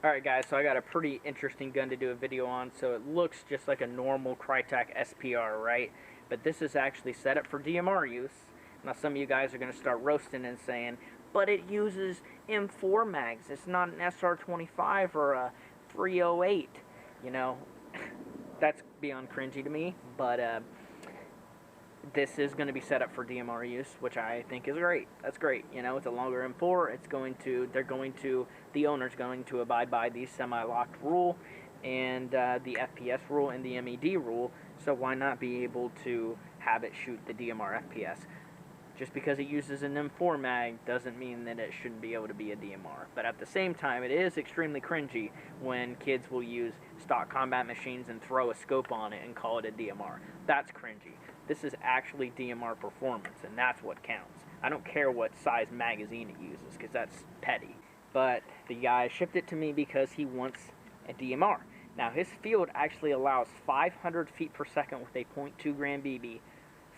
Alright guys, so I got a pretty interesting gun to do a video on. So it looks just like a normal KRYTAC SPR, right? But this is actually set up for DMR use. Now some of you guys are going to start roasting and saying, but it uses M4 mags. It's not an SR25 or a 308. You know, that's beyond cringy to me, but this is going to be set up for DMR use, which I think is great. That's great. You know, it's a longer M4. The owner's going to abide by the semi-locked rule and the FPS rule and the MED rule. So why not be able to have it shoot the DMR FPS? Just because it uses an M4 mag doesn't mean that it shouldn't be able to be a DMR. But at the same time, it is extremely cringy when kids will use stock combat machines and throw a scope on it and call it a DMR. That's cringy. This is actually DMR performance, and that's what counts. I don't care what size magazine it uses, because that's petty. But the guy shipped it to me because he wants a DMR. Now, his field actually allows 500 feet per second with a .2 gram BB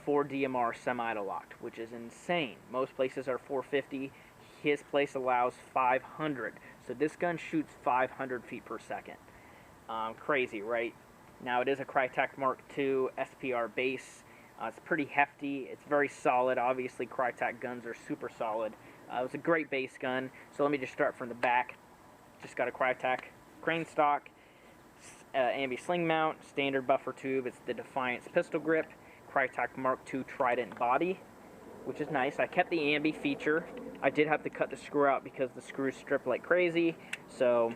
for DMR semi-locked, which is insane. Most places are 450. His place allows 500. So this gun shoots 500 feet per second. Crazy, right? Now, it is a KRYTAC Mark II SPR base. It's pretty hefty. It's very solid. Obviously, KRYTAC guns are super solid. It was a great base gun. So let me just start from the back. Just got a KRYTAC crane stock, ambi sling mount, standard buffer tube. It's the Defiance pistol grip, KRYTAC Mark II Trident body, which is nice. I kept the ambi feature. I did have to cut the screw out because the screws strip like crazy. So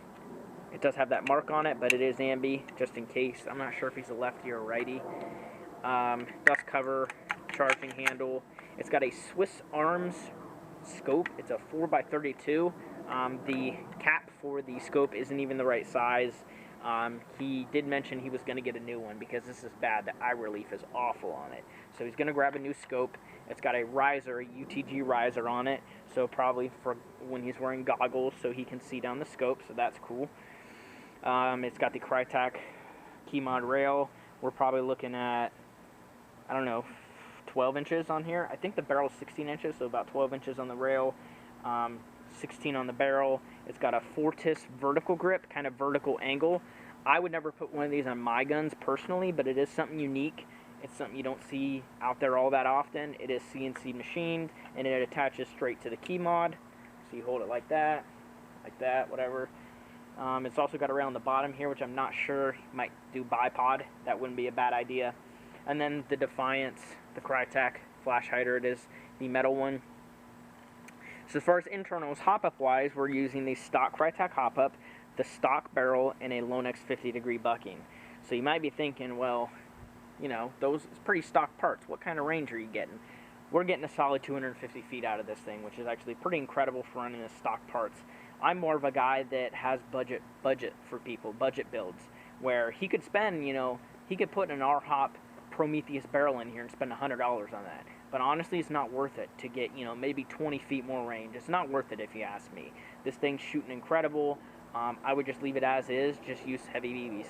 it does have that mark on it, but it is ambi, just in case. I'm not sure if he's a lefty or a righty. Dust cover, charging handle. It's got a Swiss Arms scope. It's a 4x32. The cap for the scope isn't even the right size. He did mention he was going to get a new one because this is bad. The eye relief is awful on it. So he's going to grab a new scope. It's got a riser, a UTG riser on it. So probably for when he's wearing goggles so he can see down the scope. So that's cool. It's got the KRYTAC key mod rail. We're probably looking at, I don't know, 12 inches on here. I think the barrel's 16 inches, so about 12 inches on the rail, 16 on the barrel. It's got a Fortis vertical grip, kind of vertical angle. I would never put one of these on my guns personally, but it is something unique. It's something you don't see out there all that often. It is CNC machined, and it attaches straight to the key mod. So you hold it like that, whatever. It's also got a rail on the bottom here, which I'm not sure. You might do bipod. That wouldn't be a bad idea. And then the Defiance, the KRYTAC flash hider, it is the metal one. So as far as internals, hop-up wise, we're using the stock KRYTAC hop-up, the stock barrel, and a Lonex 50-degree bucking. So you might be thinking, well, you know, those is pretty stock parts. What kind of range are you getting? We're getting a solid 250 feet out of this thing, which is actually pretty incredible for running the stock parts. I'm more of a guy that has budget for people, budget builds, where he could spend, you know, he could put an R-Hop Prometheus barrel in here and spend $100 on that. But honestly, it's not worth it to get, you know, maybe 20 feet more range. It's not worth it if you ask me. This thing's shooting incredible. I would just leave it as is, just use heavy BBs.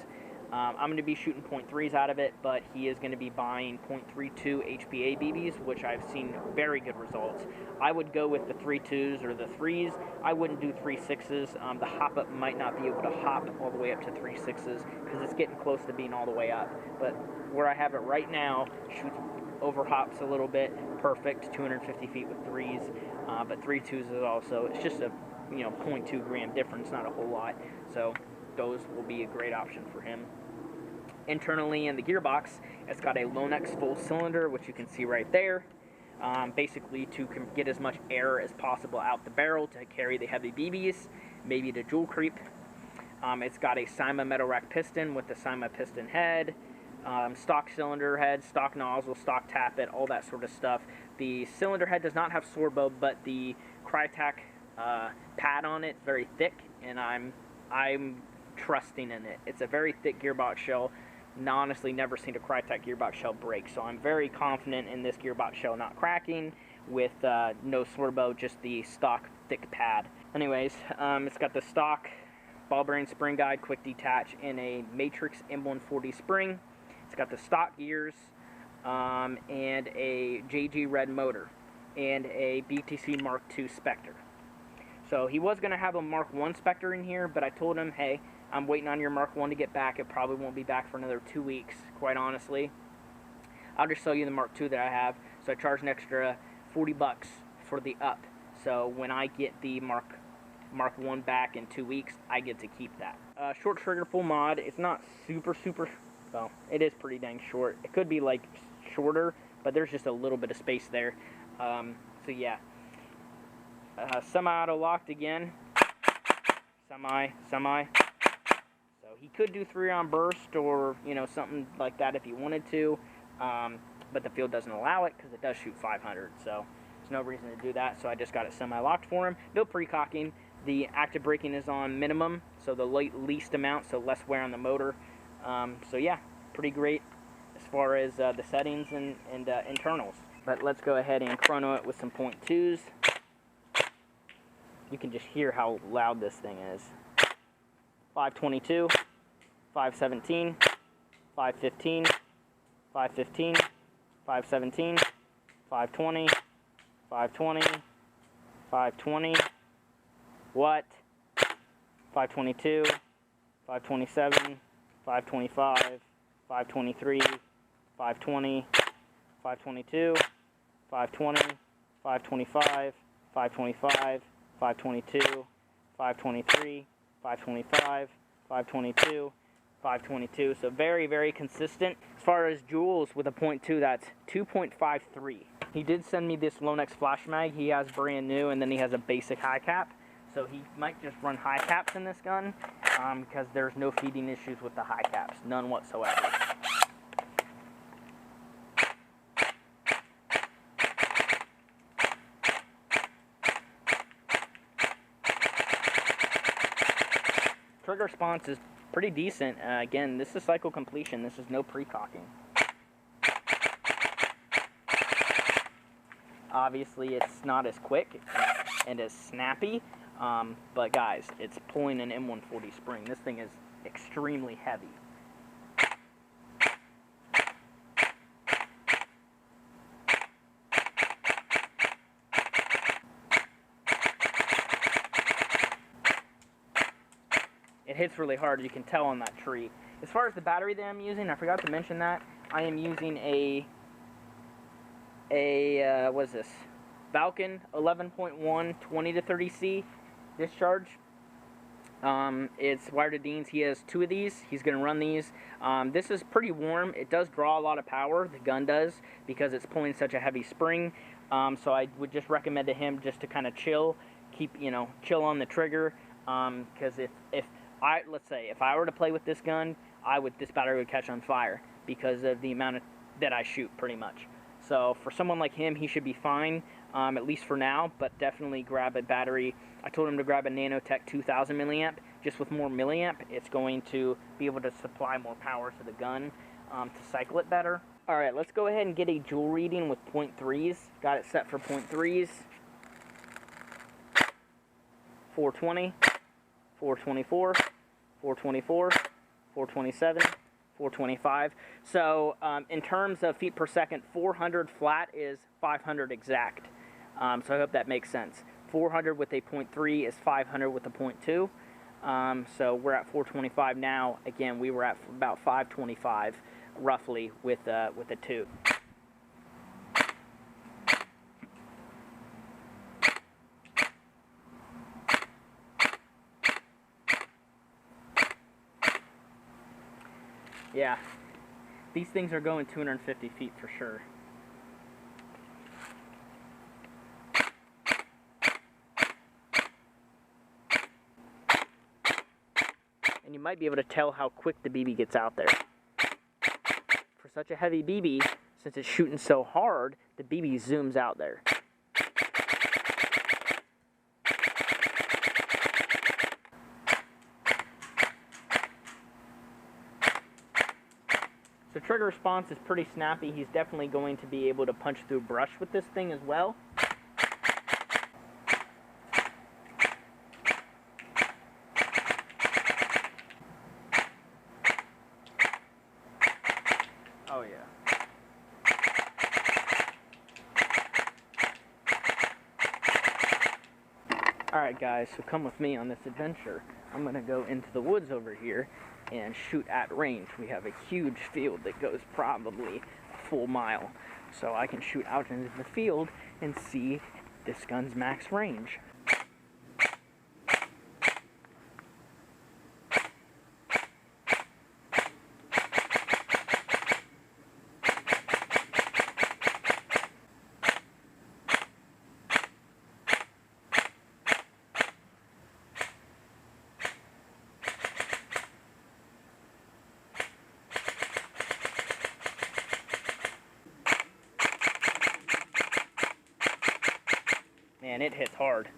I'm going to be shooting .3s out of it, but he is going to be buying .32 HPA BBs, which I've seen very good results. I would go with the 3.2s or the 3s. I wouldn't do 3.6s. The hop-up might not be able to hop all the way up to 3.6s because it's getting close to being all the way up. But where I have it right now, shoots over hops a little bit, perfect, 250 feet with 3s. But 3.2s is also, it's just a, you know, 0.2 gram difference, not a whole lot. So those will be a great option for him. Internally in the gearbox, it's got a Lonex full cylinder, which you can see right there, basically to get as much air as possible out the barrel to carry the heavy BBs, maybe the jewel creep. It's got a Cyma metal rack piston with the Cyma piston head, stock cylinder head, stock nozzle, stock tappet, all that sort of stuff. The cylinder head does not have sorbo, but the KRYTAC pad on it is very thick, and I'm trusting in it. It's a very thick gearbox shell. Honestly, never seen a KRYTAC gearbox shell break, so I'm very confident in this gearbox shell not cracking with no sorbo, just the stock thick pad. Anyways, it's got the stock ball bearing spring guide, quick detach, and a Matrix M140 spring. It's got the stock gears and a JG Red motor and a BTC Mark II Spectre. So he was going to have a Mark 1 Spectre in here, but I told him, hey, I'm waiting on your Mark 1 to get back. It probably won't be back for another 2 weeks, quite honestly. I'll just sell you the Mark 2 that I have. So I charge an extra 40 bucks for the up. So when I get the Mark 1 back in 2 weeks, I get to keep that. Short trigger pull mod. It's not super, well, it is pretty dang short. It could be like shorter, but there's just a little bit of space there. So yeah. Semi-auto locked again. Semi. So he could do 3-round burst or, you know, something like that if he wanted to. But the field doesn't allow it because it does shoot 500. So there's no reason to do that. So I just got it semi-locked for him. No pre-cocking. The active braking is on minimum, so the least amount, so less wear on the motor. So yeah, pretty great as far as the settings and internals. But let's go ahead and chrono it with some 0.2s. You can just hear how loud this thing is. 522, 517, 515, 515, 517, 520, 520, 520. What? 522, 527, 525, 523, 520, 522, 520, 525, 525, 522, 523, 525, 522, 522. So very, very consistent. As far as joules with a 0.2, that's 2.53. He did send me this Lonex flash mag. He has brand new, and then he has a basic high cap. So he might just run high caps in this gun because there's no feeding issues with the high caps. None whatsoever. Trigger response is pretty decent. Again, this is cycle completion. This is no pre-cocking. Obviously, it's not as quick and as snappy, but guys, it's pulling an M140 spring. This thing is extremely heavy. It hits really hard, you can tell on that tree. As far as the battery that I'm using, I forgot to mention that. I am using what is this? Falcon 11.1 20 to 30C discharge. It's wired to Dean's. He has 2 of these. He's going to run these. This is pretty warm. It does draw a lot of power. The gun does, because it's pulling such a heavy spring. So I would just recommend to him just to kind of chill, chill on the trigger. Because let's say if I were to play with this gun, this battery would catch on fire because of the amount that I shoot, pretty much. So for someone like him, he should be fine, at least for now, but definitely grab a battery. I told him to grab a Nanotech 2000 milliamp. Just with more milliamp, it's going to be able to supply more power to the gun to cycle it better. All right, let's go ahead and get a joule reading with 0.3s. Got it set for 0.3s. 420, 424, 424, 427, 425. So in terms of feet per second, 400 flat is 500 exact. So I hope that makes sense. 400 with a 0.3 is 500 with a 0.2. So we're at 425 now. Again, we were at about 525 roughly with a 2. Yeah, these things are going 250 feet for sure. And you might be able to tell how quick the BB gets out there. For such a heavy BB, since it's shooting so hard, the BB zooms out there. The trigger response is pretty snappy. He's definitely going to be able to punch through brush with this thing as well. Oh yeah. Alright. Alright guys, so come with me on this adventure. I'm going to go into the woods over here and shoot at range. We have a huge field that goes probably a full mile. So I can shoot out into the field and see this gun's max range. And it hits hard.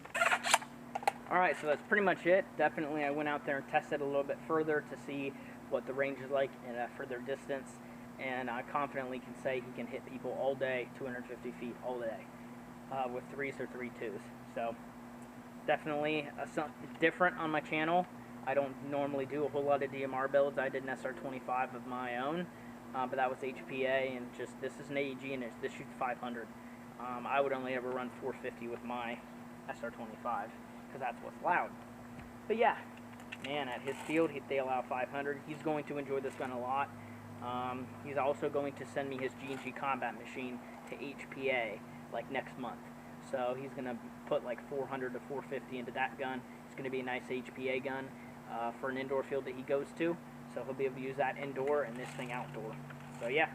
Alright, so that's pretty much it. Definitely I went out there and tested a little bit further to see what the range is like at a further distance, and I confidently can say he can hit people all day, 250 feet all day, with 3s or 3.2s. So definitely something different on my channel. I don't normally do a whole lot of DMR builds. I did an SR25 of my own, but that was HPA, and just this is an AEG and this shoots 500. I would only ever run 450 with my SR25 because that's what's loud. But yeah, man, at his field, they allow 500. He's going to enjoy this gun a lot. He's also going to send me his G&G combat machine to HPA like next month. So he's going to put like 400 to 450 into that gun. It's going to be a nice HPA gun for an indoor field that he goes to. So he'll be able to use that indoor and this thing outdoor. So yeah.